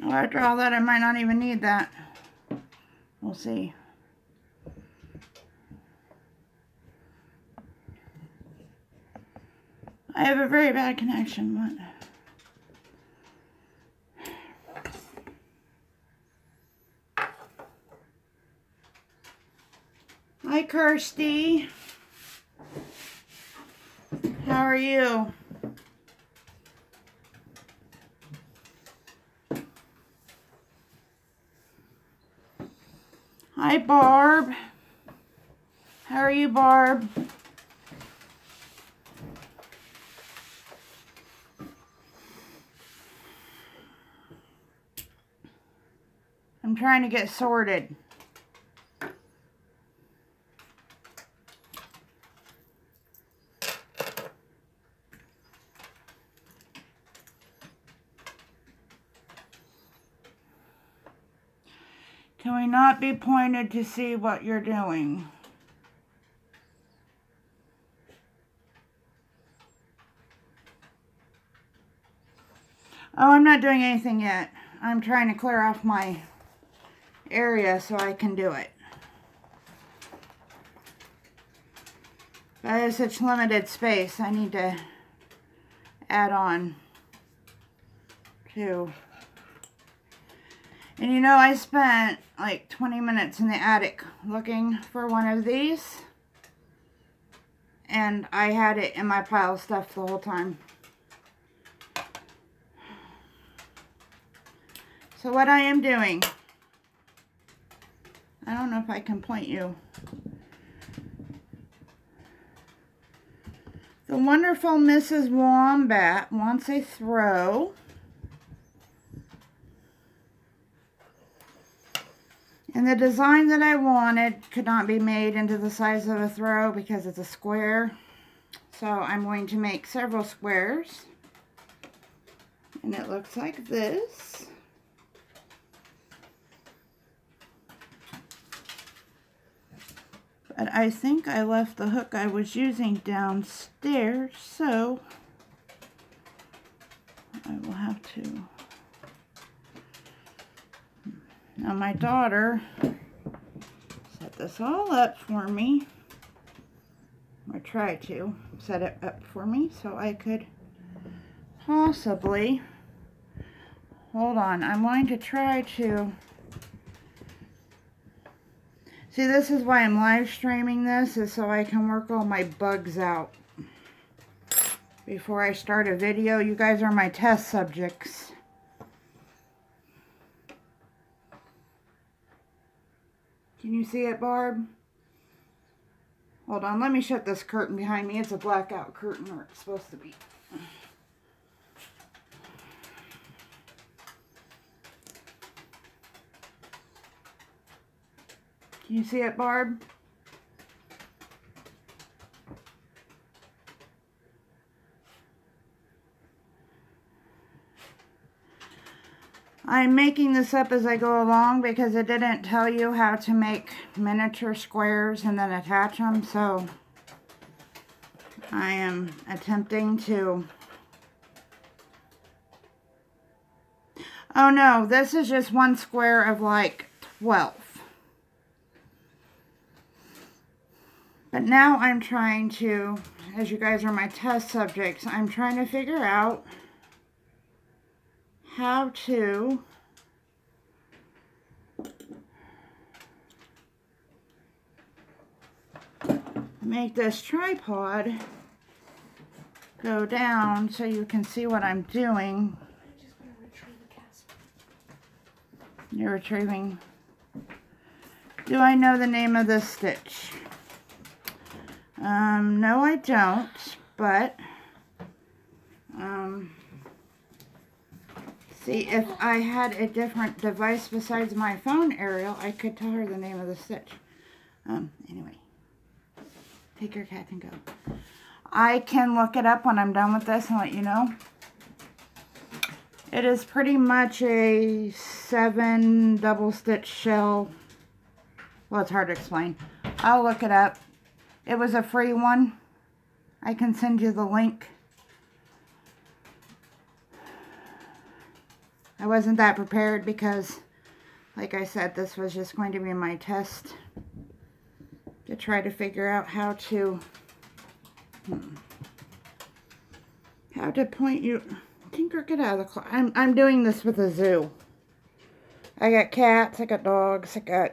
Oh, after all that, I might not even need that. We'll see. I have a very bad connection. What? Hi, Kirsty. How are you? Hi, Barb. How are you, Barb? I'm trying to get sorted. Can we not be pointed to see what you're doing? Oh, I'm not doing anything yet. I'm trying to clear off my area so I can do it. But I have such limited space, I need to add on too. And you know, I spent like 20 minutes in the attic looking for one of these. And I had it in my pile of stuff the whole time. So what I am doing, I don't know if I can point you. The wonderful Mrs. Wombat wants a throw. And the design that I wanted could not be made into the size of a throw because it's a square. So I'm going to make several squares. And it looks like this. But I think I left the hook I was using downstairs, so I will have to. Now my daughter set this all up for me, or tried to set it up for me so I could possibly, hold on, I'm going to try to, see, this is why I'm live streaming this, is so I can work all my bugs out before I start a video. You guys are my test subjects. Can you see it, Barb? Hold on, let me shut this curtain behind me. It's a blackout curtain, or it's supposed to be. Can you see it, Barb? I'm making this up as I go along because it didn't tell you how to make miniature squares and then attach them, so I am attempting to. Oh no, this is just one square of like 12. But now I'm trying to, as you guys are my test subjects, I'm trying to figure out how to make this tripod go down so you can see what I'm doing. I'm just going to retrieve the cast. You're retrieving. Do I know the name of this stitch? No, I don't, but see, if I had a different device besides my phone, Ariel, I could tell her the name of the stitch. Anyway, take your cat and go. I can look it up when I'm done with this and let you know. It is pretty much a 7 double stitch shell. Well, it's hard to explain. I'll look it up. It was a free one. I can send you the link. I wasn't that prepared because, like I said, this was just going to be my test to try to figure out how to point you. Tinker, get out of the closet. I'm doing this with a zoo. I got cats, I got dogs, I got...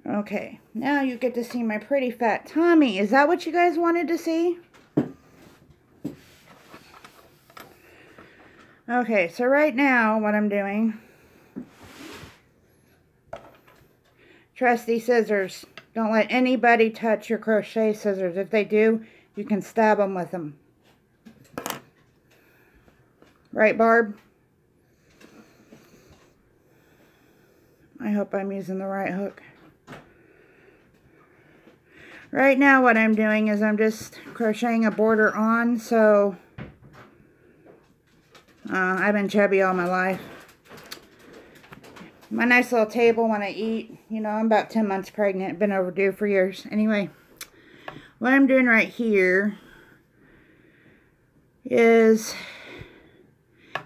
Okay, now you get to see my pretty fat tummy. Is that what you guys wanted to see? Okay, so right now what I'm doing... Trusty scissors. Don't let anybody touch your crochet scissors. If they do, you can stab them with them. Right, Barb? I hope I'm using the right hook. Right now what I'm doing is I'm just crocheting a border on, so I've been chubby all my life. My nice little table when I eat, you know, I'm about 10 months pregnant, been overdue for years. Anyway, what I'm doing right here is,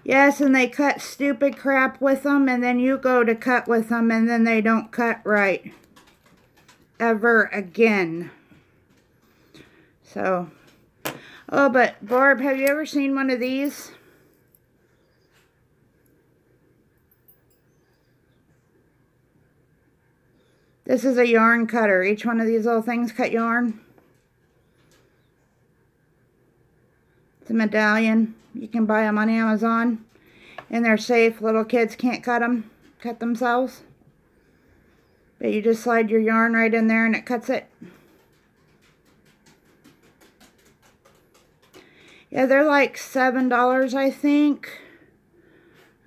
yes, and they cut stupid crap with them, and then you go to cut with them, and then they don't cut right. Ever again. So, oh, but Barb, have you ever seen one of these? This is a yarn cutter. Each one of these little things cut yarn. It's a medallion. You can buy them on Amazon. And they're safe. Little kids can't cut themselves. But you just slide your yarn right in there and it cuts it. Yeah, they're like $7, I think.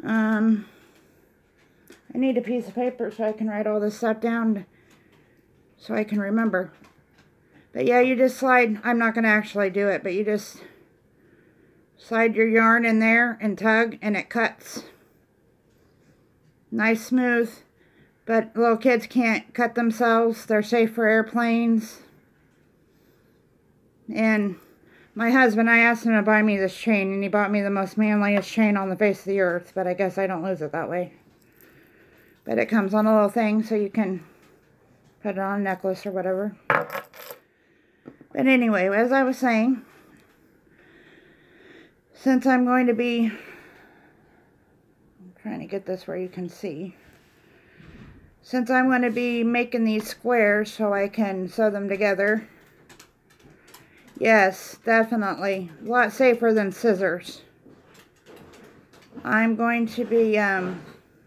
I need a piece of paper so I can write all this stuff down so I can remember. But yeah, you just slide, I'm not going to actually do it, but you just slide your yarn in there and tug and it cuts. Nice smooth. But little kids can't cut themselves. They're safe for airplanes. And my husband, I asked him to buy me this chain, and he bought me the most manliest chain on the face of the earth. But I guess I don't lose it that way. But it comes on a little thing, so you can put it on a necklace or whatever. But anyway, as I was saying, since I'm going to be... I'm trying to get this where you can see. Since I'm going to be making these squares so I can sew them together. Yes, definitely. A lot safer than scissors. I'm going to be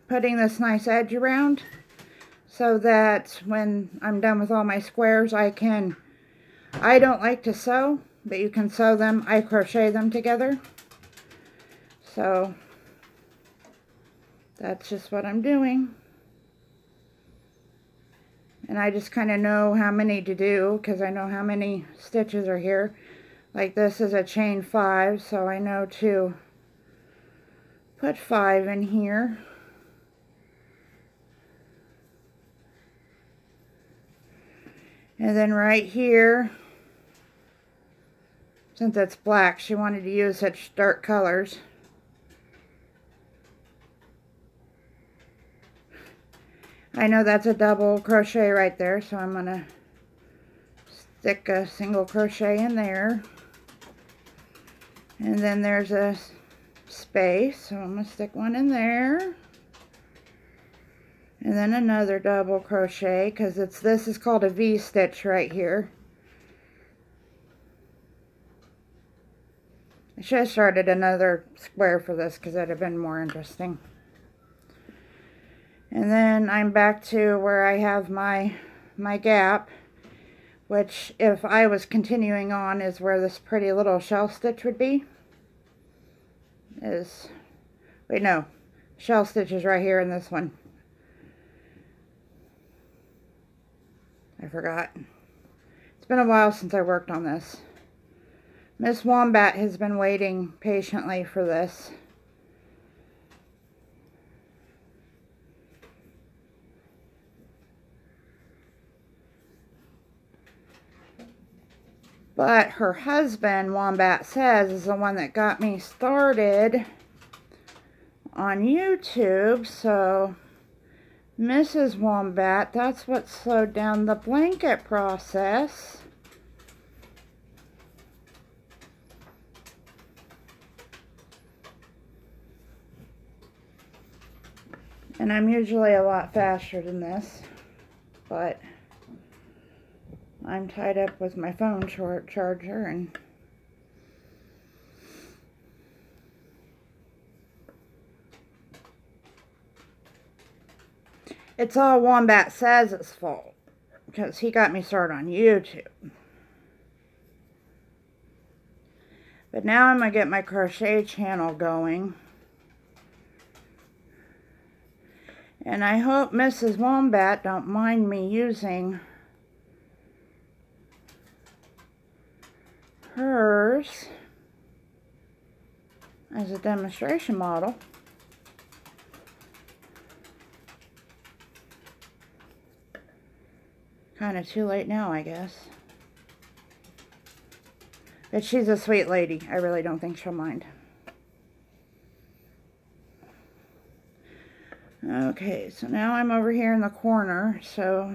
putting this nice edge around so that when I'm done with all my squares I don't like to sew, but you can sew them. I crochet them together. So that's just what I'm doing. And I just kind of know how many to do because I know how many stitches are here. Like this is a chain 5, so I know to put 5 in here. And then right here, since it's black, she wanted to use such dark colors. I know that's a double crochet right there, so I'm going to stick a single crochet in there. And then there's a space, so I'm going to stick one in there. And then another double crochet, because this is called a V-stitch right here. I should have started another square for this, because that would have been more interesting. And then I'm back to where I have my gap, which if I was continuing on is where this pretty little shell stitch would be. Wait, no, shell stitch is right here in this one. I forgot. It's been a while since I worked on this. Miss Wombat has been waiting patiently for this. But her husband, Wombat Says, is the one that got me started on YouTube. So, Mrs. Wombat, that's what slowed down the blanket process. And I'm usually a lot faster than this, but I'm tied up with my phone charger, and it's all Wombat Says' fault, because he got me started on YouTube. But now I'm going to get my crochet channel going. And I hope Mrs. Wombat don't mind me using hers as a demonstration model. Kind of too late now, I guess. But she's a sweet lady. I really don't think she'll mind. Okay, so now I'm over here in the corner, so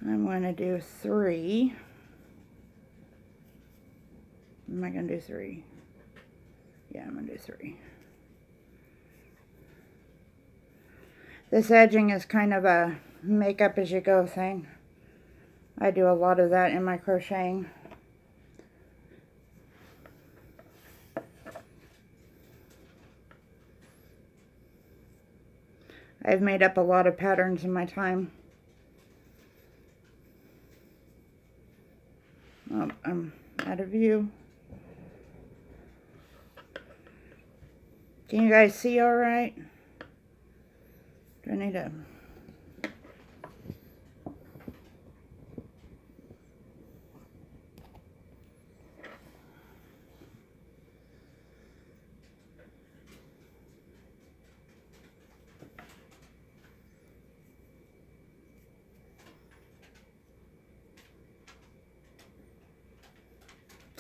I'm going to do 3. Am I going to do 3? Yeah, I'm going to do 3. This edging is kind of a make up as you go thing. I do a lot of that in my crocheting. I've made up a lot of patterns in my time. Oh, I'm out of view. Can you guys see all right? Do I need to...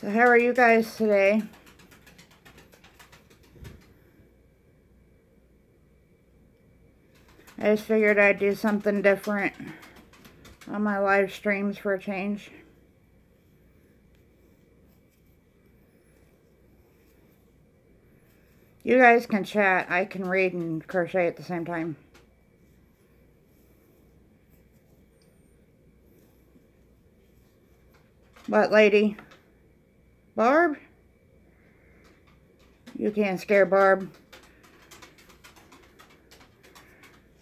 So how are you guys today? I just figured I'd do something different on my live streams for a change. You guys can chat. I can read and crochet at the same time. What, lady? Barb? You can't scare Barb.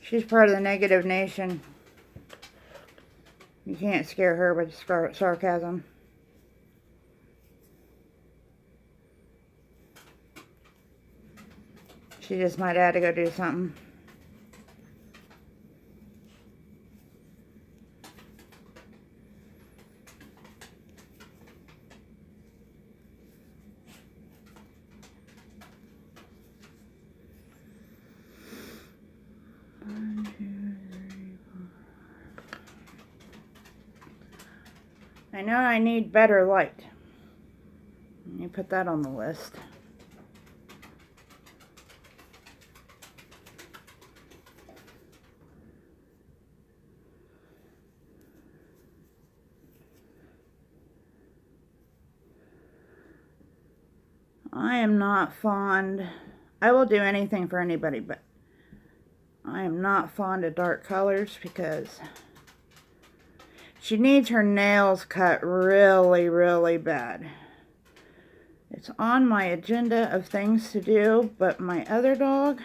She's part of the negative nation. You can't scare her with sarcasm. She just might have to go do something. I know I need better light. Let me put that on the list. I am not fond. I will do anything for anybody, but I am not fond of dark colors because she needs her nails cut really, really bad. It's on my agenda of things to do, but my other dog,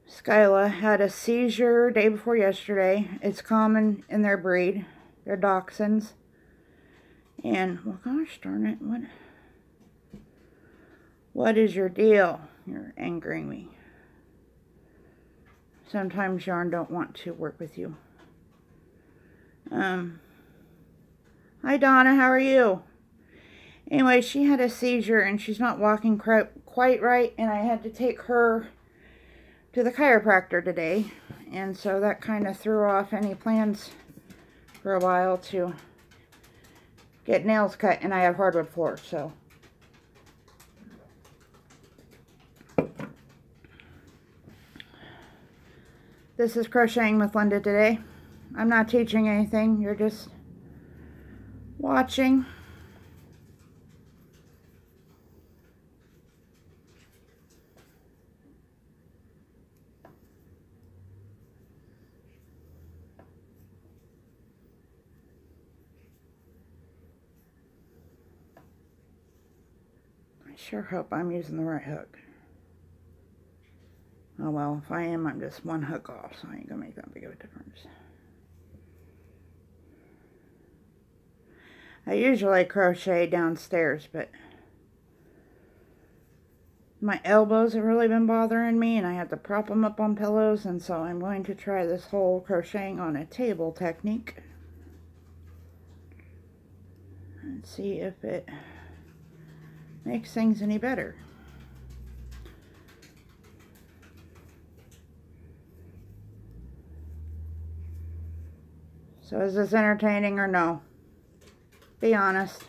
Skyla, had a seizure day before yesterday. It's common in their breed. They're dachshunds. And, well, gosh darn it, what is your deal? You're angering me. Sometimes Yarn don't want to work with you. Hi Donna, how are you? Anyway, she had a seizure and she's not walking quite right, and I had to take her to the chiropractor today, and so that kind of threw off any plans for a while to get nails cut, and I have hardwood floors, so. This is Crocheting with Linda today. I'm not teaching anything, you're just watching. I sure hope I'm using the right hook. Oh well, if I am, I'm just one hook off, so I ain't gonna make that big of a difference. I usually crochet downstairs, but my elbows have really been bothering me, and I have to prop them up on pillows, and so I'm going to try this whole crocheting on a table technique and see if it makes things any better. So is this entertaining or no? Be honest.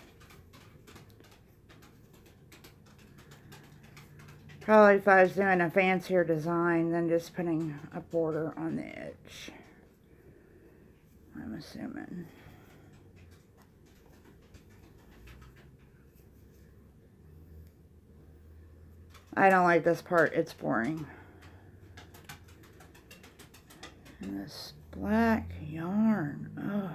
Probably if I was doing a fancier design than just putting a border on the edge, I'm assuming. I don't like this part, it's boring. And this black yarn, ugh.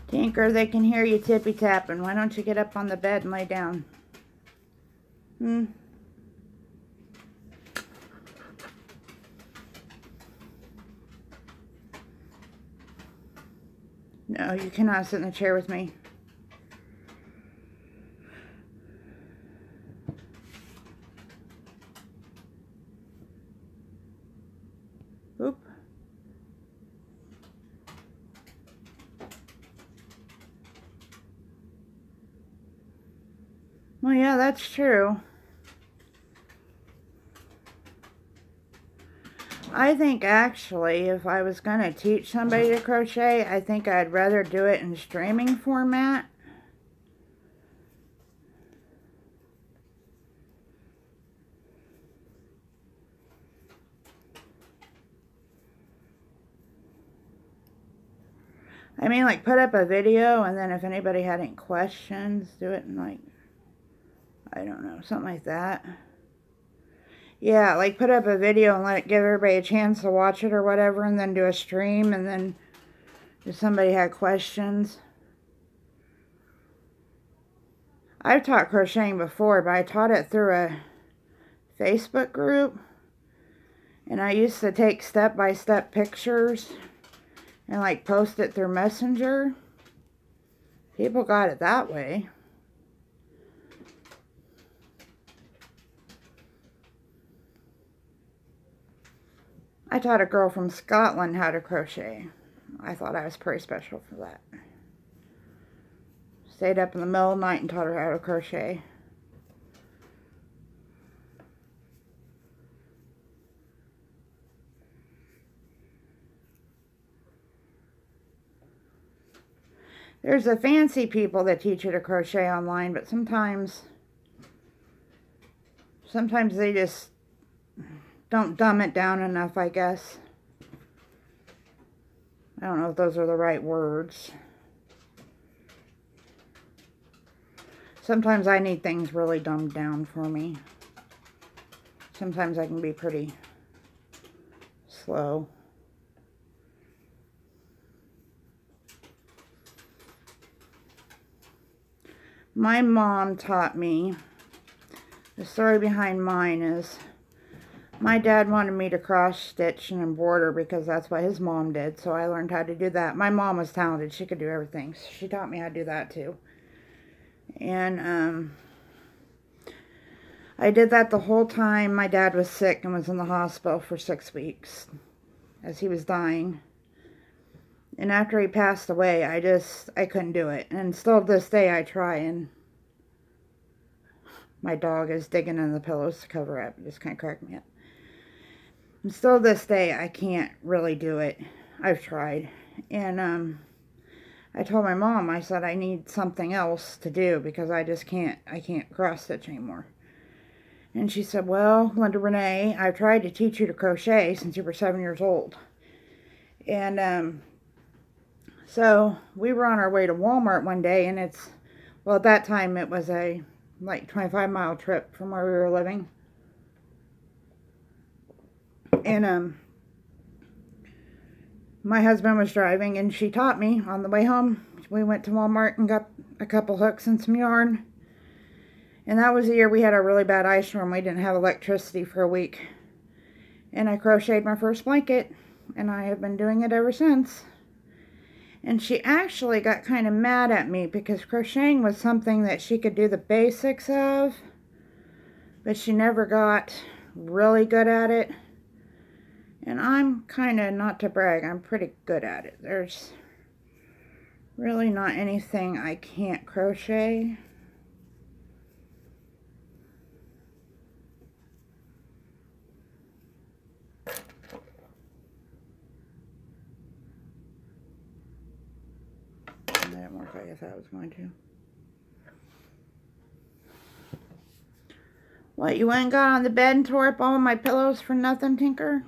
Tinker, they can hear you tippy tapping. Why don't you get up on the bed and lay down? No, you cannot sit in the chair with me. Oop. Well, yeah, that's true. I think actually if I was going to teach somebody to crochet, I think I'd rather do it in streaming format. I mean, like, put up a video, and then if anybody had any questions, do it in, like, I don't know, something like that. Yeah, like, put up a video and let it give everybody a chance to watch it or whatever, and then do a stream, and then if somebody had questions. I've taught crocheting before, but I taught it through a Facebook group, and I used to take step-by-step pictures and like post it through Messenger. People got it that way. I taught a girl from Scotland how to crochet. I thought I was pretty special for that. Stayed up in the middle of the night and taught her how to crochet. There's the fancy people that teach you to crochet online, but sometimes they just don't dumb it down enough, I guess. I don't know if those are the right words. Sometimes I need things really dumbed down for me. Sometimes I can be pretty slow. My mom taught me, the story behind mine is, my dad wanted me to cross stitch and embroider because that's what his mom did, so I learned how to do that. My mom was talented, she could do everything, so she taught me how to do that too. And I did that the whole time my dad was sick and was in the hospital for 6 weeks as he was dying. And after he passed away, I couldn't do it. And still to this day I try, and my dog is digging in the pillows to cover up. It just kind of cracked me up. And still to this day I can't really do it. I've tried. And I told my mom, I said I need something else to do because I can't cross stitch anymore. And she said, well, Linda Renee, I've tried to teach you to crochet since you were 7 years old. And so we were on our way to Walmart one day, and well, at that time it was a like 25-mile trip from where we were living. And my husband was driving, and she taught me on the way home. We went to Walmart and got a couple hooks and some yarn. And that was the year we had a really bad ice storm. We didn't have electricity for a week. And I crocheted my first blanket, and I have been doing it ever since. And she actually got kind of mad at me because crocheting was something that she could do the basics of, but she never got really good at it. And I'm kind of, not to brag, I'm pretty good at it. There's really not anything I can't crochet. That didn't work like I thought it was going to. What, you went and got on the bed and tore up all my pillows for nothing, Tinker?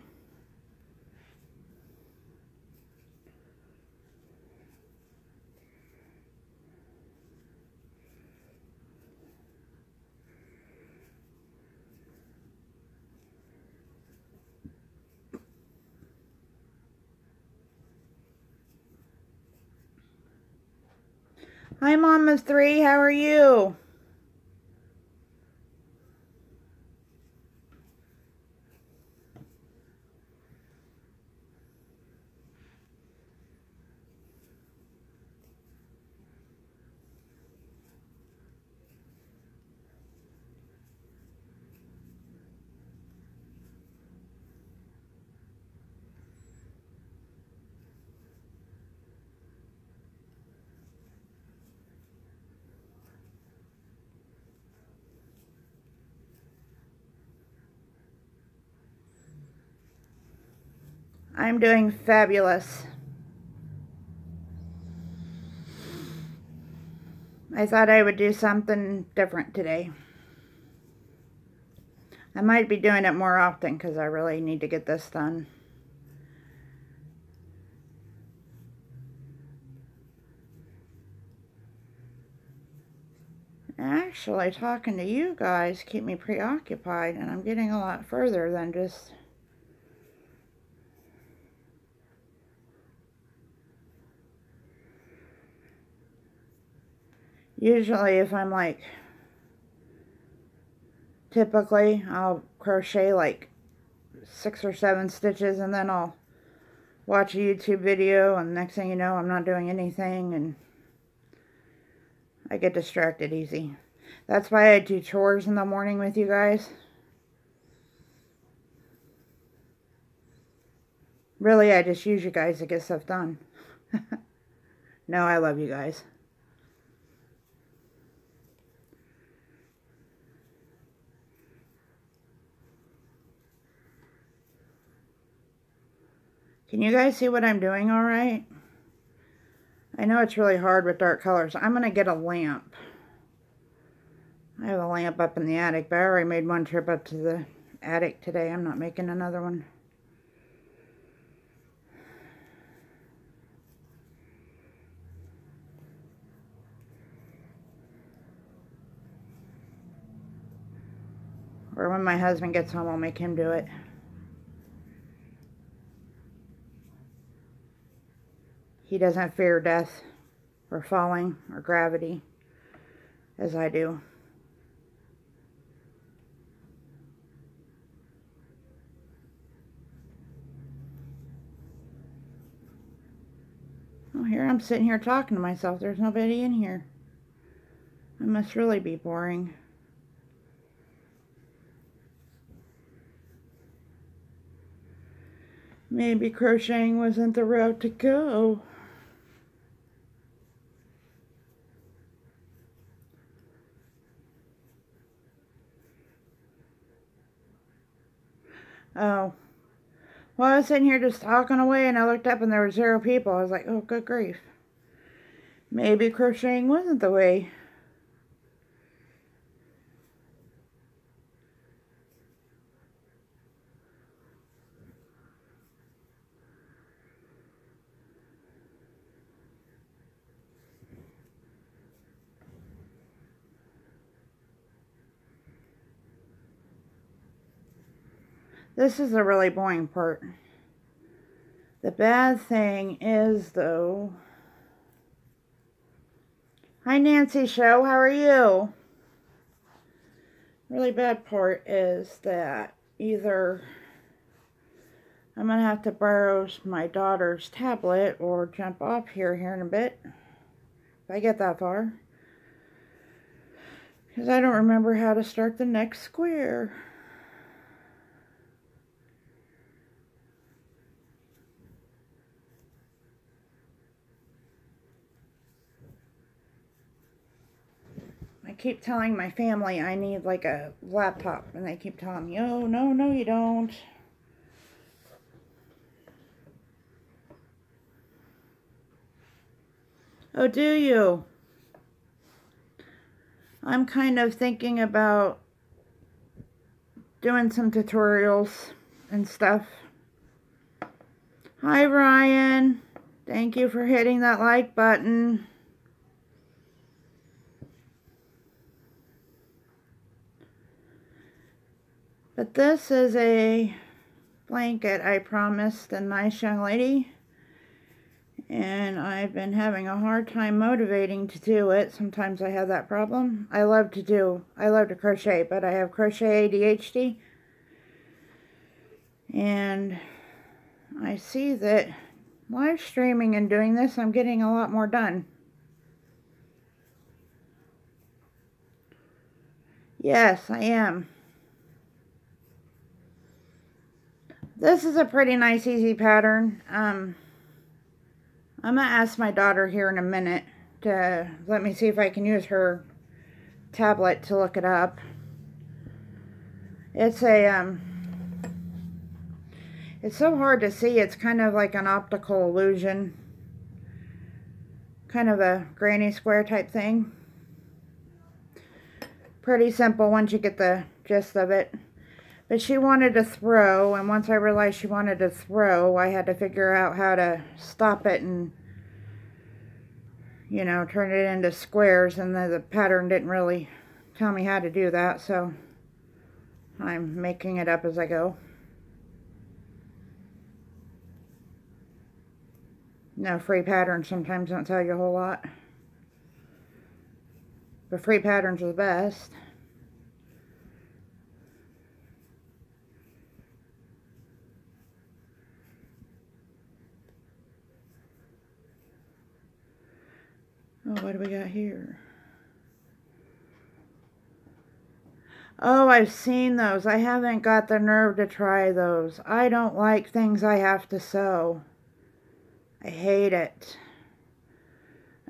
Hi, Mama 3. How are you? I'm doing fabulous. I thought I would do something different today. I might be doing it more often because I really need to get this done. Actually, talking to you guys keep me preoccupied, and I'm getting a lot further than just... Usually if I'm like, typically I'll crochet like 6 or 7 stitches, and then I'll watch a YouTube video, and next thing you know I'm not doing anything, and I get distracted easy. That's why I do chores in the morning with you guys. Really, I just use you guys to get stuff done. No, I love you guys. Can you guys see what I'm doing all right? I know it's really hard with dark colors. I'm going to get a lamp. I have a lamp up in the attic, but I already made one trip up to the attic today. I'm not making another one. Or when my husband gets home, I'll make him do it. He doesn't fear death or falling or gravity as I do. Oh, here I'm sitting here talking to myself. There's nobody in here. I must really be boring. Maybe crocheting wasn't the route to go. Oh. Well, I was sitting here just talking away and I looked up and there were 0 people. I was like, oh, good grief. Maybe crocheting wasn't the way. This is the really boring part. The bad thing is, though... Hi, Nancy Show. How are you? Really bad part is that either I'm going to have to borrow my daughter's tablet or jump off here in a bit. If I get that far. Because I don't remember how to start the next square. I keep telling my family I need like a laptop, and they keep telling me, oh, no, you don't. Oh, do you? I'm kind of thinking about doing some tutorials and stuff. Hi, Ryan. Thank you for hitting that like button. But this is a blanket I promised a nice young lady. And I've been having a hard time motivating to do it. Sometimes I have that problem. I love to crochet, but I have crochet ADHD. And I see that live streaming and doing this, I'm getting a lot more done. Yes, I am. This is a pretty nice, easy pattern. I'm going to ask my daughter here in a minute to let me see if I can use her tablet to look it up. It's a, it's so hard to see. It's kind of like an optical illusion. Kind of a granny square type thing. Pretty simple once you get the gist of it. But she wanted to throw, and once I realized she wanted to throw, I had to figure out how to stop it and, you know, turn it into squares, and the pattern didn't really tell me how to do that, so I'm making it up as I go. No, free patterns sometimes don't tell you a whole lot. But free patterns are the best. Oh, what do we got here? Oh, I've seen those. I haven't got the nerve to try those. I don't like things I have to sew. I hate it.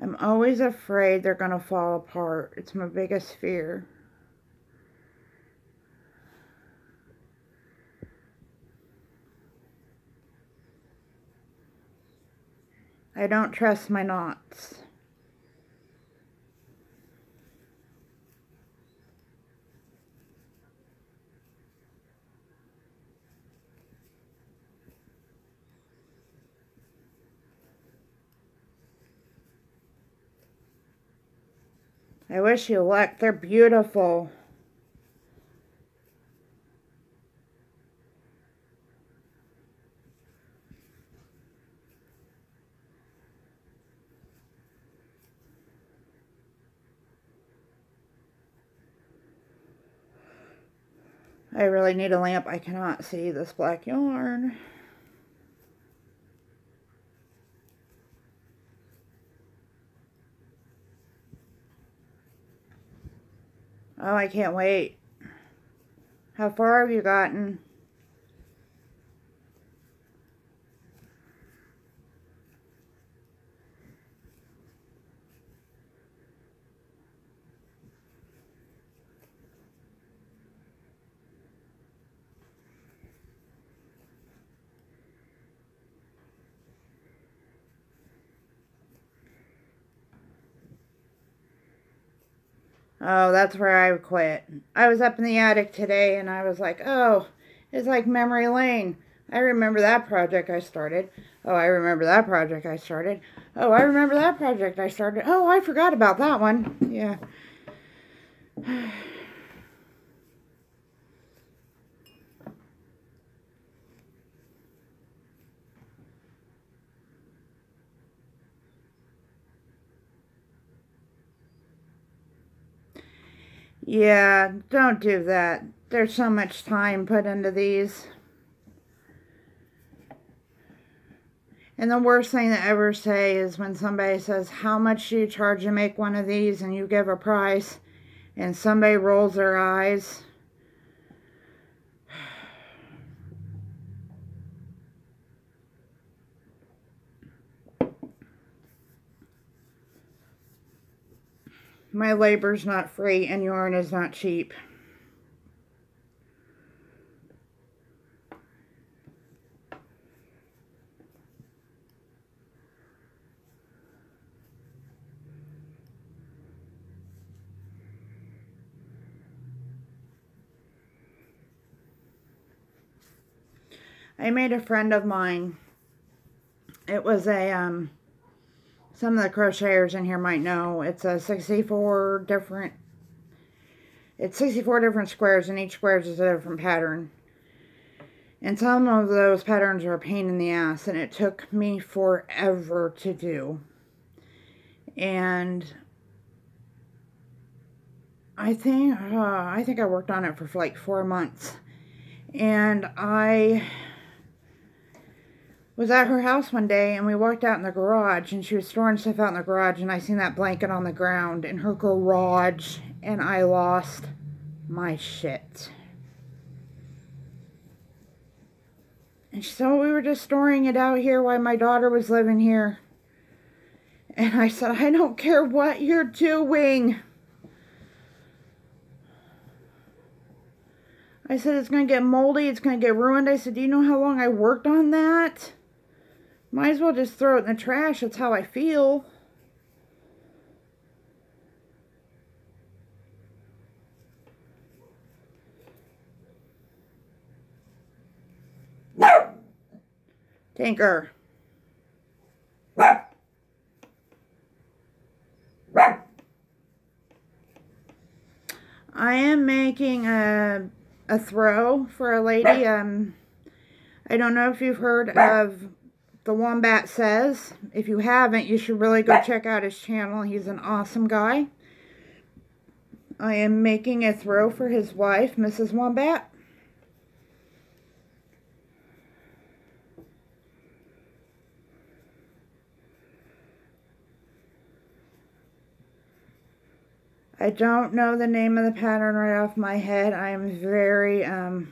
I'm always afraid they're going to fall apart. It's my biggest fear. I don't trust my knots. I wish you luck. They're beautiful. I really need a lamp. I cannot see this black yarn. Oh, I can't wait. How far have you gotten? Oh, that's where I quit. I was up in the attic today and I was like, oh, it's like memory lane. I remember that project I started. Oh, I remember that project I started. Oh, I remember that project I started. Oh, I forgot about that one. Yeah. Yeah, don't do that. There's so much time put into these. And the worst thing to ever say is when somebody says, how much do you charge to make one of these? And you give a price and somebody rolls their eyes. My labor's not free and yarn is not cheap. I made a friend of mine. It was a, some of the crocheters in here might know, it's a 64 different squares, and each square is a different pattern. And some of those patterns are a pain in the ass, and it took me forever to do. And I think I worked on it for like 4 months. And I was at her house one day, and we walked out in the garage, and she was storing stuff out in the garage, and I seen that blanket on the ground in her garage, and I lost my shit. And she said, oh, we were just storing it out here while my daughter was living here. And I said, I don't care what you're doing. I said, it's going to get moldy, it's going to get ruined. I said, do you know how long I worked on that? Might as well just throw it in the trash. That's how I feel. Tinker. I am making a throw for a lady. I don't know if you've heard of The Wombat Says. If you haven't, you should really go check out his channel. He's an awesome guy. I am making a throw for his wife, Mrs. Wombat. I don't know the name of the pattern right off my head. I am very, I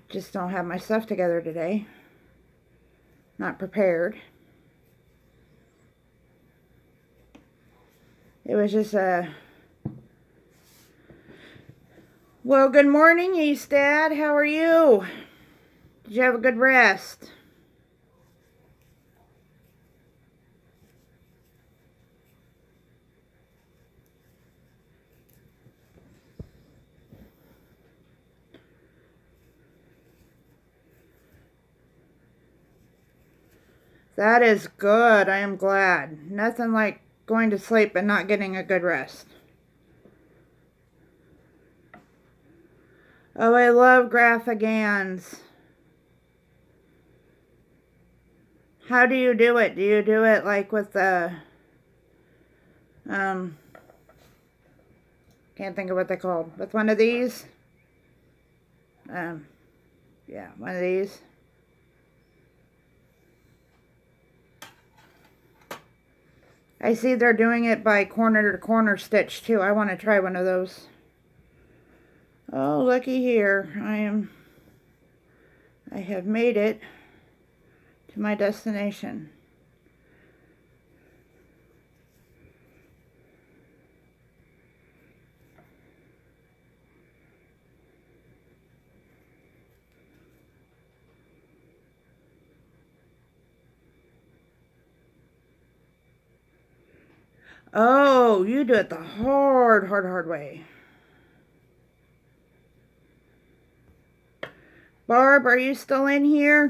just don't have my stuff together today. Not prepared. It was just a... Well, good morning, Eastad. How are you? Did you have a good rest? That is good. I am glad. Nothing like going to sleep and not getting a good rest. Oh, I love Graphigans. How do you do it? Do you do it like with the, can't think of what they're called. With one of these? Yeah, one of these. I see they're doing it by corner to corner stitch too. I want to try one of those. Oh, looky here. I have made it to my destination. Oh, you do it the hard way. Barb, are you still in here?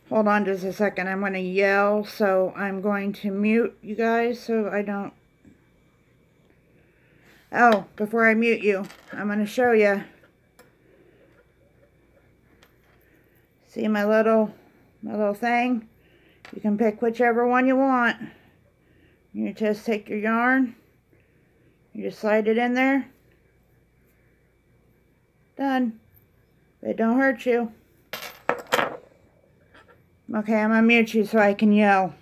Hold on just a second. I'm going to yell, so I'm going to mute you guys so I don't... Oh, before I mute you, I'm going to show you. See my little thing? You can pick whichever one you want. You just take your yarn. You just slide it in there. Done. It don't hurt you. Okay, I'm going to mute you so I can yell.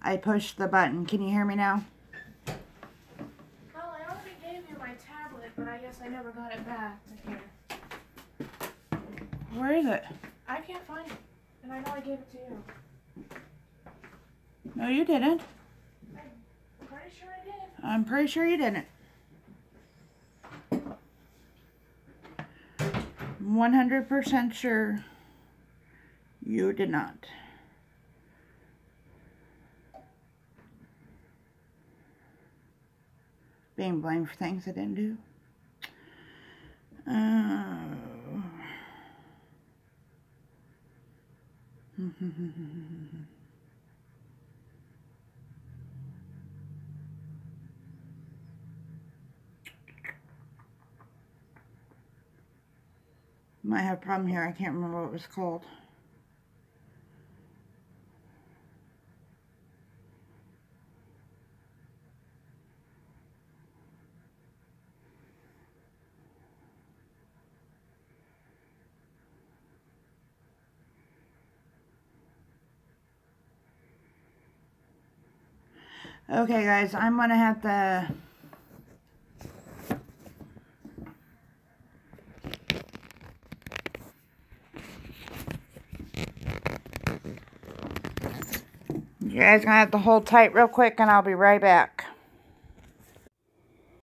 I pushed the button. Can you hear me now? Well, I already gave you my tablet, but I guess I never got it back. Here. Where is it? I can't find it, and I know I gave it to you. No, you didn't. I'm pretty sure I did. I'm pretty sure you didn't. 100% sure you did not. Being blamed for things I didn't do. Might have a problem here. I can't remember what it was called. Okay, guys, I'm going to have to... You guys are going to have to hold tight real quick, and I'll be right back.